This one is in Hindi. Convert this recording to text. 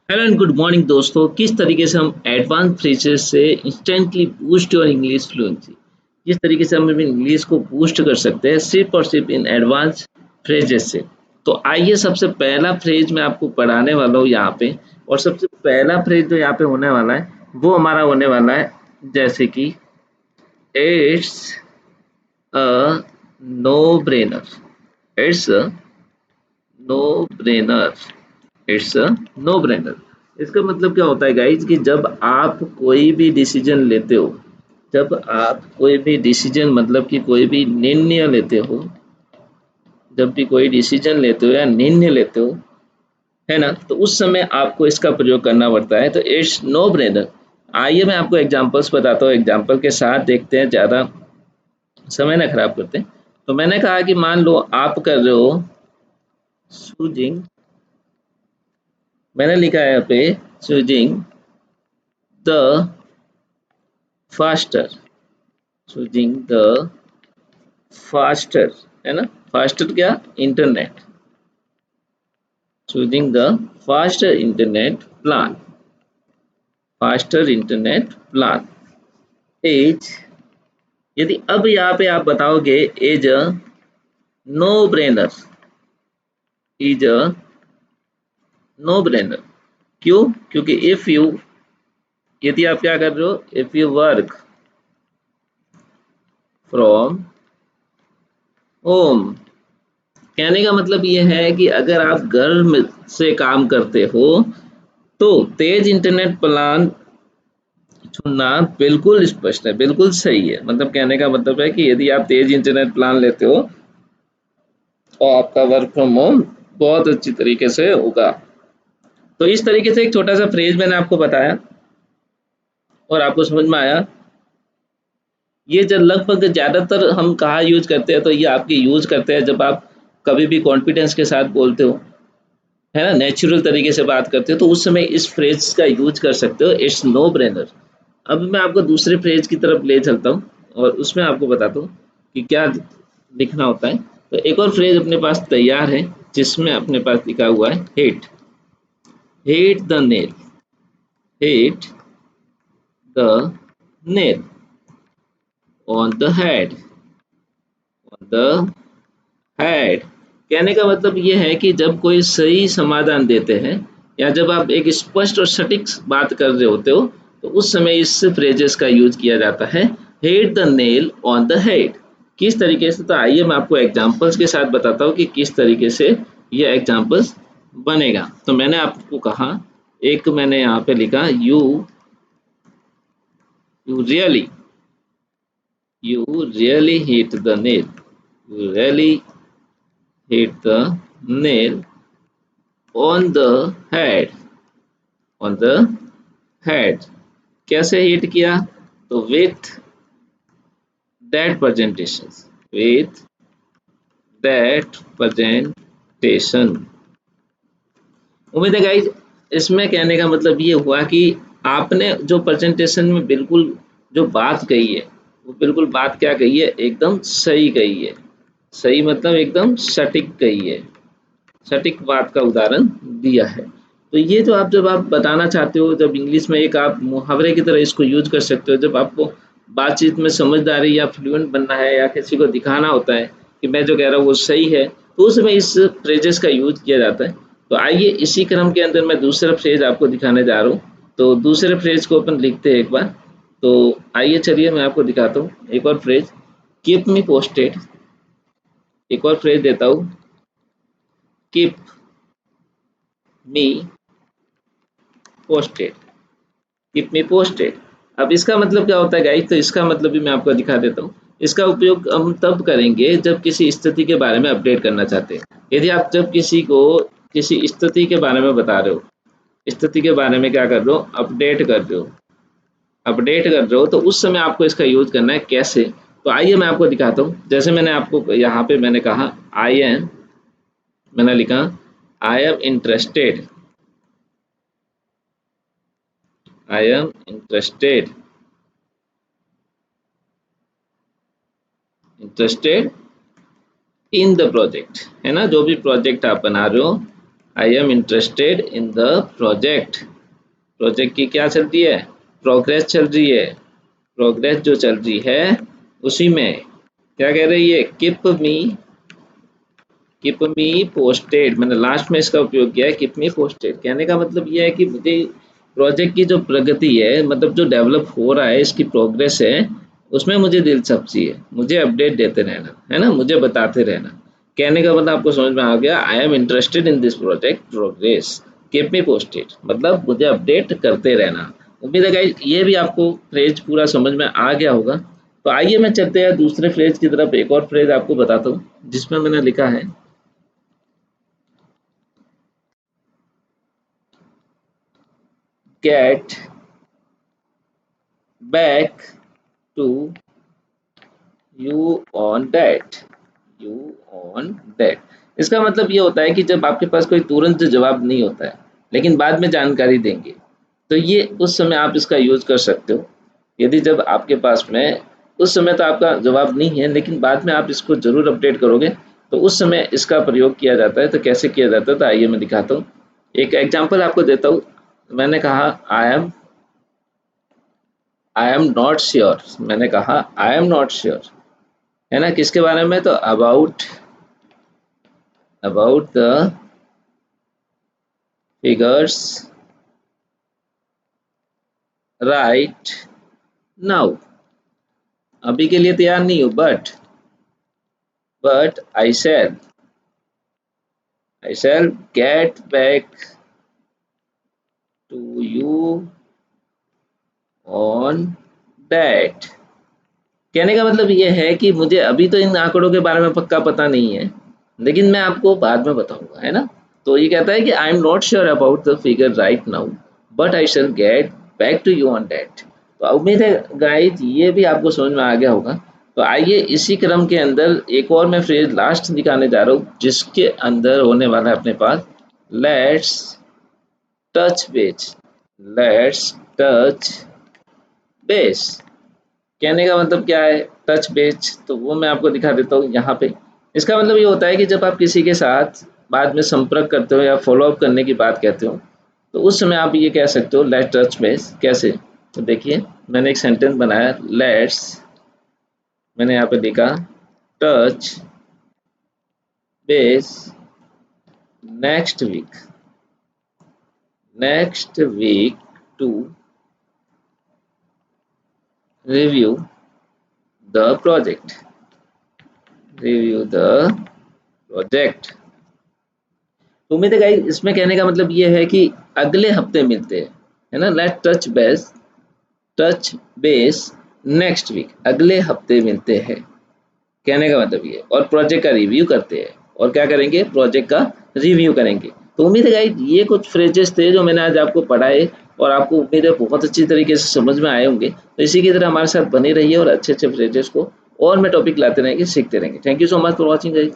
हेलो एंड गुड मॉर्निंग दोस्तों। किस तरीके से हम एडवांस फ्रेजेस से instantly boost your English fluency, किस तरीके से हम इंग्लिश को बूस्ट कर सकते हैं सिर्फ और सिर्फ इन एडवांस फ्रेजेस से। तो आइए सबसे पहला फ्रेज मैं आपको पढ़ाने वाला हूँ यहाँ पे। और सबसे पहला फ्रेज जो यहाँ पे होने वाला है वो हमारा होने वाला है जैसे कि it's a no brainer. It's a no brainer. It's a no brainer. इसका मतलब क्या होता है गाइज कि जब आप कोई भी डिसीजन लेते हो, जब आप कोई भी डिसीजन मतलब कि कोई भी निर्णय लेते हो, जब भी कोई डिसीजन लेते हो या निर्णय लेते हो, है ना, तो उस समय आपको इसका प्रयोग करना पड़ता है। तो इट्स नो ब्रेनर। आइए मैं आपको एग्जांपल्स बताता हूँ, एग्जांपल के साथ देखते हैं, ज़्यादा समय ना खराब करते हैं। तो मैंने कहा कि मान लो आप कर रहे हो चूजिंग, मैंने लिखा है यहाँ पे choosing the faster, choosing the faster, है ना, फास्टर क्या, internet, choosing the faster internet plan, faster internet plan is, यदि अब यहाँ पे आप बताओगे is a no brainer, is a no brainer. क्यों? क्योंकि इफ यू, यदि आप क्या कर रहे हो, if you work from home, कहने का मतलब ये है कि अगर आप घर में से काम करते हो तो तेज इंटरनेट प्लान चुनना बिल्कुल स्पष्ट है, बिल्कुल सही है। मतलब कहने का मतलब है कि यदि आप तेज इंटरनेट प्लान लेते हो तो आपका वर्क फ्रॉम होम बहुत अच्छी तरीके से होगा। तो इस तरीके से एक छोटा सा फ्रेज मैंने आपको बताया और आपको समझ में आया। ये जो लगभग ज़्यादातर हम कहाँ यूज करते हैं, तो ये आपके यूज करते हैं जब आप कभी भी कॉन्फिडेंस के साथ बोलते हो, है ना, नेचुरल तरीके से बात करते हो, तो उस समय इस फ्रेज का यूज कर सकते हो, इट्स नो ब्रेनर। अब मैं आपको दूसरे फ्रेज की तरफ ले चलता हूँ और उसमें आपको बताता हूँ कि क्या लिखना होता है। तो एक और फ्रेज अपने पास तैयार है जिसमें अपने पास लिखा हुआ है hit, hit the nail, hit the nail on the head, on the head. कहने का मतलब ये है कि जब कोई सही समाधान देते हैं या जब आप एक स्पष्ट और सटीक बात कर रहे होते हो तो उस समय इस फ्रेजेस का यूज किया जाता है, hit the nail on the head. किस तरीके से? तो आइए मैं आपको एग्जांपल्स के साथ बताता हूँ कि किस तरीके से ये एग्जांपल्स बनेगा। तो मैंने आपको कहा, एक मैंने यहाँ पे लिखा, you really, you really hit the nail, you really hit the nail on the head, on the head. कैसे हिट किया? तो with that presentation, with that presentation. उम्मीद है गाइज इसमें कहने का मतलब ये हुआ कि आपने जो प्रेजेंटेशन में बिल्कुल जो बात कही है वो बिल्कुल बात क्या कही है, एकदम सही कही है। सही मतलब एकदम सटीक कही है, सटीक बात का उदाहरण दिया है। तो ये जो आप, जब आप बताना चाहते हो, जब इंग्लिश में एक आप मुहावरे की तरह इसको यूज कर सकते हो, जब आपको बातचीत में समझदारी या फ्लुएंट बनना है या किसी को दिखाना होता है कि मैं जो कह रहा हूँ वो सही है, तो उस समय इस फ्रेजेस का यूज किया जाता है। तो आइए इसी क्रम के अंदर मैं दूसरा फ्रेज आपको दिखाने जा रहा हूँ। तो दूसरे फ्रेज को अपन लिखते हैं एक बार। तो आइए चलिए मैं आपको दिखाता हूँ एक और फ्रेज, कीप मी पोस्टेड। एक और फ्रेज देता हूँ, keep me posted, keep me posted. अब इसका मतलब क्या होता है गाइस? तो इसका मतलब भी मैं आपको दिखा देता हूँ। इसका उपयोग हम तब करेंगे जब किसी स्थिति के बारे में अपडेट करना चाहते हैं। यदि आप जब किसी को किसी स्थिति के बारे में बता रहे हो, स्थिति के बारे में क्या कर रहे हो, अपडेट कर रहे हो, अपडेट कर रहे हो, तो उस समय आपको इसका यूज करना है। कैसे? तो आइए मैं आपको दिखाता हूँ। जैसे मैंने आपको यहाँ पे मैंने कहा आई एम, मैंने लिखा I am interested, I am interested, interested in the project, है ना, जो भी प्रोजेक्ट आप बना रहे हो, I am interested in the project. Project की क्या चल रही है, प्रोग्रेस चल रही है। प्रोग्रेस जो चल रही है उसी में क्या कह रही है, कीप मी पोस्टेड। मैंने लास्ट में इसका उपयोग किया है, कीप मी पोस्टेड। कहने का मतलब ये है कि मुझे प्रोजेक्ट की जो प्रगति है, मतलब जो डेवलप हो रहा है, इसकी प्रोग्रेस है, उसमें मुझे दिलचस्पी है, मुझे अपडेट देते रहना है ना, मुझे बताते रहना। कहने का मतलब आपको समझ में आ गया, I am interested in this project progress, keep me posted, मतलब मुझे अपडेट करते रहना। उम्मीद है गाइस ये भी आपको फ्रेज पूरा समझ में आ गया होगा। तो आइए मैं चलते हैं दूसरे फ्रेज की तरफ। एक और फ्रेज आपको बताता हूँ जिसमें मैंने लिखा है get back to you on that, you on that। इसका मतलब ये होता है कि जब आपके पास कोई तुरंत जवाब नहीं होता है लेकिन बाद में जानकारी देंगे, तो ये उस समय आप इसका यूज कर सकते हो। यदि जब आपके पास में उस समय तो आपका जवाब नहीं है लेकिन बाद में आप इसको जरूर अपडेट करोगे, तो उस समय इसका प्रयोग किया जाता है। तो कैसे किया जाता है, तो आइए मैं दिखाता हूँ। एक एग्जांपल आपको देता हूँ। मैंने कहा आई एम नॉट श्योर। मैंने कहा आई एम नॉट श्योर, है ना, किसके बारे में, तो about the figures right now. अभी के लिए तैयार नहीं हूँ, but I shall get back to you on that. कहने का मतलब ये है कि मुझे अभी तो इन आंकड़ों के बारे में पक्का पता नहीं है, लेकिन मैं आपको बाद में बताऊंगा, है ना। तो ये कहता है कि I am not sure about the figure right now, but I shall get back to you on that. तो उम्मीद है गाइस ये भी आपको समझ में आ गया होगा। तो आइए इसी क्रम के अंदर एक और मैं फ्रेज लास्ट दिखाने जा रहा हूँ जिसके अंदर होने वाला है अपने पास let's touch base. Let's touch base. कहने का मतलब क्या है, टच बेस, तो वो मैं आपको दिखा देता हूँ यहाँ पे। इसका मतलब ये होता है कि जब आप किसी के साथ बाद में संपर्क करते हो या फॉलो अप करने की बात कहते हो, तो उस समय आप ये कह सकते हो लेट्स टच बेस। कैसे, तो देखिए मैंने एक सेंटेंस बनाया, लेट्स, मैंने यहाँ पे लिखा touch base next week to review the project, review the project. तो उम्मीद है गाइस इसमें कहने का मतलब ये है कि अगले हफ्ते मिलते हैं, है ना। Let touch base next week, अगले हफ्ते मिलते हैं। कहने का मतलब ये, और प्रोजेक्ट का रिव्यू करते हैं, और क्या करेंगे, प्रोजेक्ट का रिव्यू करेंगे। तो उम्मीद है गाइस ये कुछ फ्रेजेस थे जो मैंने आज आपको पढ़ाए, और आपको उम्मीद है बहुत अच्छी तरीके से समझ में आए होंगे। तो इसी की तरह हमारे साथ बने रहिए और अच्छे अच्छे फ्रेजेस को और मैं टॉपिक लाते रहेंगे, सीखते रहेंगे। Thank you so much for watching guys.